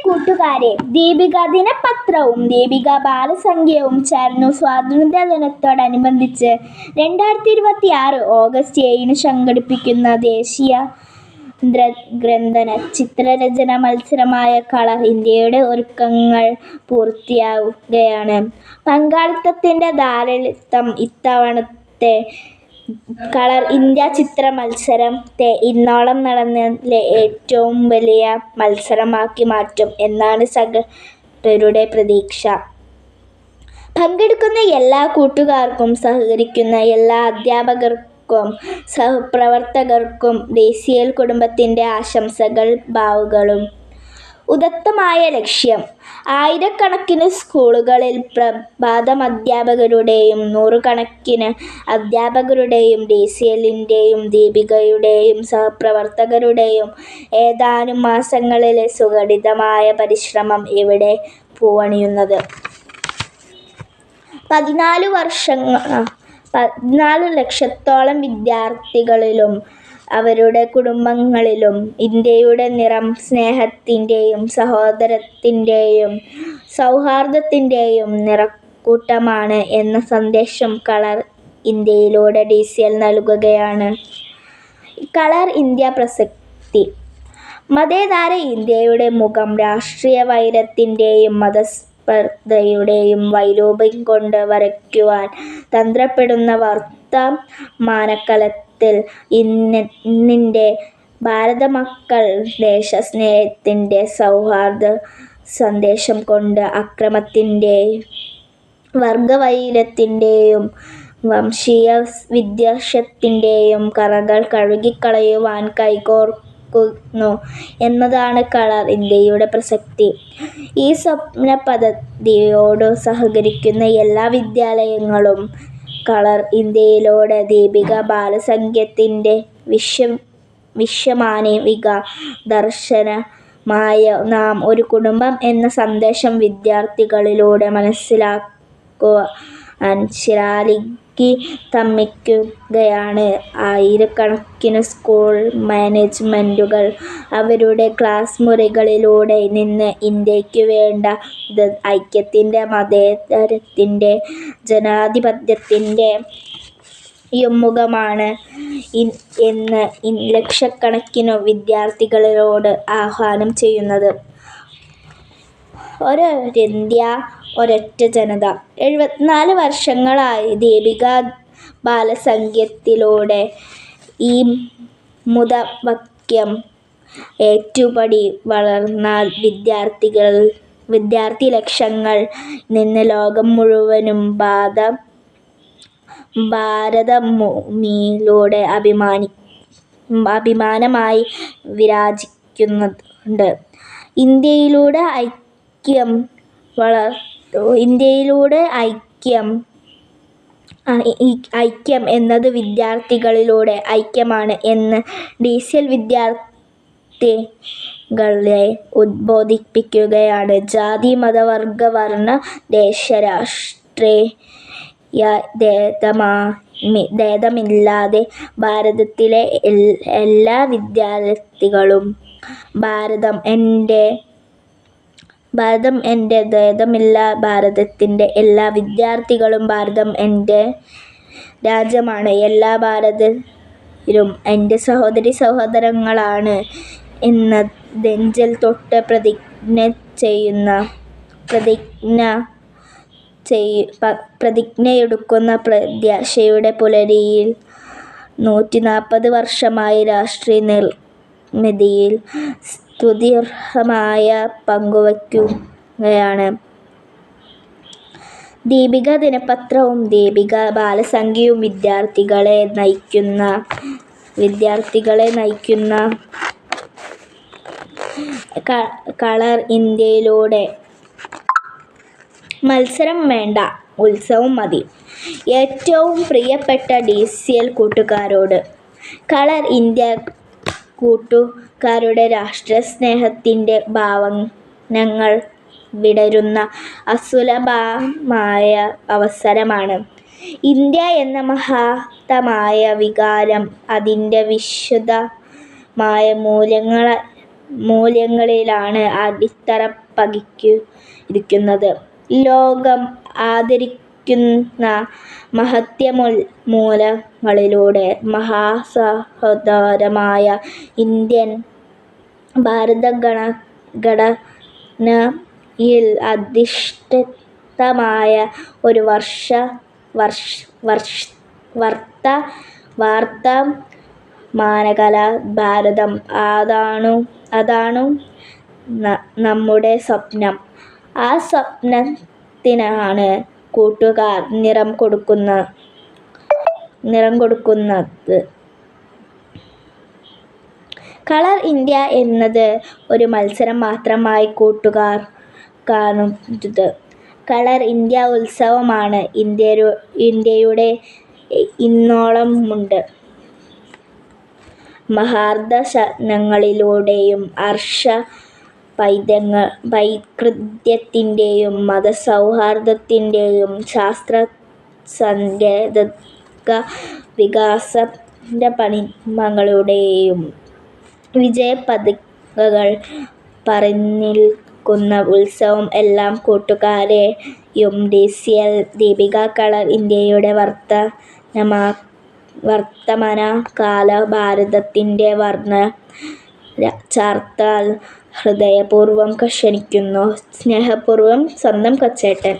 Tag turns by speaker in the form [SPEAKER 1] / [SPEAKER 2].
[SPEAKER 1] കൂട്ടുകാരെ, ദീപിക ദിനപത്രവും ദീപിക ബാലസംഖ്യയും ചേർന്നു സ്വാതന്ത്ര്യദിനത്തോടനുബന്ധിച്ച് 2026 ഓഗസ്റ്റ് 7 സംഘടിപ്പിക്കുന്ന ദേശീയ ഗ്രന്ഥന ചിത്രരചന മത്സരമായ കളർ ഇന്ത്യയുടെ ഒരുക്കങ്ങൾ പൂർത്തിയാവുകയാണ്. പങ്കാളിത്തത്തിന്റെ ധാരാളിത്തം ഇത്തവണത്തെ കളർ ഇന്ത്യ ചിത്ര മത്സരത്തെ ഇന്നോളം നടന്നതിലെ ഏറ്റവും വലിയ മത്സരമാക്കി മാറ്റും എന്നാണ് സംഘാടകരുടെ പ്രതീക്ഷ. പങ്കെടുക്കുന്ന എല്ലാ കൂട്ടുകാർക്കും, സഹകരിക്കുന്ന എല്ലാ അധ്യാപകർക്കും, സഹപ്രവർത്തകർക്കും ദേശീയ കുടുംബത്തിന്റെ ആശംസകളും ഭാവുകങ്ങളും. ഉദാത്തമായ ലക്ഷ്യം. ആയിരക്കണക്കിന് സ്കൂളുകളിൽ പ്രഭാതമധ്യാപകരുടെയും നൂറുകണക്കിന് അധ്യാപകരുടെയും ഡിസിഎല്ലിന്റെയും ദീപികയുടെയും സഹപ്രവർത്തകരുടെയും ഏതാനും മാസങ്ങളിലെ സുഘടിതമായ പരിശ്രമം ഇവിടെ പൂവണിയുന്നത്. 14 ലക്ഷത്തോളം വിദ്യാർത്ഥികളിലും അവരുടെ കുടുംബങ്ങളിലും ഇന്ത്യയുടെ നിറം സ്നേഹത്തിന്റെയും സഹോദരത്തിന്റെയും സൗഹാർദ്ദത്തിന്റെയും നിറക്കൂട്ടമാണ് എന്ന സന്ദേശം കളർ ഇന്ത്യയിലൂടെ ഡിസിഎൽ നൽകുകയാണ്. കളർ ഇന്ത്യ പ്രസക്തി. മതേതര ഇന്ത്യയുടെ മുഖം രാഷ്ട്രീയ വൈരത്തിന്റെയും മതസ്പർദ്ധയുടെയും വൈരൂപ്യം കൊണ്ട് വരയ്ക്കുവാൻ തന്ത്രപ്പെടുന്ന വർത്തമാനകാലത്തിൽ ഇന്നിന്റെ ഭാരതമക്കൾ ദേശസ്നേഹത്തിന്റെ സൗഹാർദ്ദ സന്ദേശം കൊണ്ട് അക്രമത്തിന്റെയും വർഗവൈരത്തിന്റെയും വംശീയ വിദ്വേഷത്തിന്റെയും കറകൾ കഴുകിക്കളയുവാൻ കൈകോർക്കുന്നു എന്നതാണ് കളർ ഇന്ത്യയുടെ പ്രസക്തി. ഈ സ്വപ്ന പദ്ധതിയോടു സഹകരിക്കുന്ന എല്ലാ വിദ്യാലയങ്ങളും കളർ ഇന്ത്യയിലൂടെ ദീപിക ബാലസംഖ്യത്തിന്റെ വിശ്വമാനവിക ദർശനമായ നാം ഒരു കുടുംബം എന്ന സന്ദേശം വിദ്യാർത്ഥികളിലൂടെ മനസ്സിലാക്കുവാൻ ശിലാലിപി തമിക്കുകയാണ്. ആയിരക്കണക്കിന് സ്കൂൾ മാനേജ്മെന്റുകൾ അവരുടെ ക്ലാസ് മുറികളിലൂടെ നിന്ന് ഇന്ത്യയ്ക്കു വേണ്ട ഐക്യത്തിന്റെ, മതേതരത്തിന്റെ, ജനാധിപത്യത്തിന്റെ യുഗ്മമാണ് എന്ന് ലക്ഷക്കണക്കിനു വിദ്യാർത്ഥികളോട് ആഹ്വാനം ചെയ്യുന്നത്. ഒരൊരിന്ത്യ, ഒരൊറ്റ ജനത. 74 വർഷങ്ങളായി ദീപിക ബാലസംഖ്യത്തിലൂടെ ഈ മുദ്രാവാക്യം ഏറ്റുപാടി വളർന്നാൽ വിദ്യാർത്ഥി ലക്ഷങ്ങൾ നിന്ന് ലോകം മുഴുവനും ഭാരതഭൂമിയിലൂടെ അഭിമാനമായി വിരാജിക്കുന്നുണ്ട്. ഇന്ത്യയിലൂടെ ഐക്യം എന്നത് വിദ്യാർത്ഥികളിലൂടെ ഐക്യമാണ് എന്ന് ഡിസിഎൽ വിദ്യാർത്ഥികളെ ഉദ്ബോധിപ്പിക്കുകയാണ്. ജാതി, മത, വർഗ, വർണ്ണ, ദേശ, രാഷ്ട്രീയ ഭേദമില്ലാതെ ഭാരതത്തിലെ എല്ലാ വിദ്യാർത്ഥികളും ഭാരതം എന്റെ ഭാരതത്തിന്റെ എല്ലാ വിദ്യാർത്ഥികളും ഭാരതം എന്റെ രാജ്യമാണ്, എല്ലാ ഭാരതീയരും എന്റെ സഹോദരീ സഹോദരങ്ങളാണ് എന്ന് നെഞ്ചിൽ തൊട്ട് പ്രതിജ്ഞയെടുക്കുന്ന പ്രത്യാശയുടെ പുലരിയിൽ 140 വർഷമായി രാഷ്ട്രീയ നിർമ്മിതിയിൽ സ്തുത്യർഹമായ പങ്കുവയ്ക്കുകയാണ്. ദീപിക ദിനപത്രവും ദീപിക ബാലസംഖ്യയും വിദ്യാർത്ഥികളെ നയിക്കുന്ന കളർ ഇന്ത്യയിലൂടെ. മത്സരം വേണ്ട, ഉത്സവം മതി. ഏറ്റവും പ്രിയപ്പെട്ട ഡിസിഎൽ കൂട്ടുകാരോട്, കളർ ഇന്ത്യ കൂട്ടുകാരുടെ രാഷ്ട്രസ്നേഹത്തിന്റെ ഭാവനകൾ വിടരുന്ന അസുലഭമായ അവസരമാണ്. ഇന്ത്യ എന്ന മഹത്തമായ വികാരം അതിന്റെ വിശുദ്ധമായ മൂല്യങ്ങളെ മൂല്യങ്ങളിലാണ് അടിത്തറ പതിയിരിക്കുന്നത്. ലോകം ആദരിക്കുന്ന മഹത്മൂല്യങ്ങളിലൂടെ മഹാസാഹോദരമായ ഇന്ത്യൻ ഭരണഘടനയിൽ അധിഷ്ഠിതമായ ഒരു വർത്തമാനകാല ഭാരതം അതാണു നമ്മുടെ സ്വപ്നം. ആ സ്വപ്നത്തിനാണ് കൂട്ടുകാർ നിറം കൊടുക്കുന്നത്. കളർ ഇന്ത്യ എന്നത് ഒരു മത്സരം മാത്രമായി കൂട്ടുകാർ കാണരുത്. കളർ ഇന്ത്യ ഉത്സവമാണ്. ഇന്ത്യയുടെ ഇന്നോളമുണ്ട്. മഹാദർശനങ്ങളിലൂടെയും ഹർഷ-വൈകൃത്യത്തിൻ്റെയും മതസൗഹാർദ്ദത്തിൻ്റെയും ശാസ്ത്ര-സാങ്കേതിക വികാസപരിണാമങ്ങളുടെയും വിജയപതാകകൾ പാറിനിൽക്കുന്ന ഉത്സവം എല്ലാ കൂട്ടുകാരെയും ദേശീയ ദീപിക കളർ ഇന്ത്യയുടെ വർത്തമാനകാല ഭാരതത്തിൻ്റെ വർണ്ണ ചാർത്താൻ ഹൃദയപൂർവ്വം ക്ഷണിക്കുന്നു. സ്നേഹപൂർവ്വം സ്വന്തം കൊച്ചേട്ടൻ.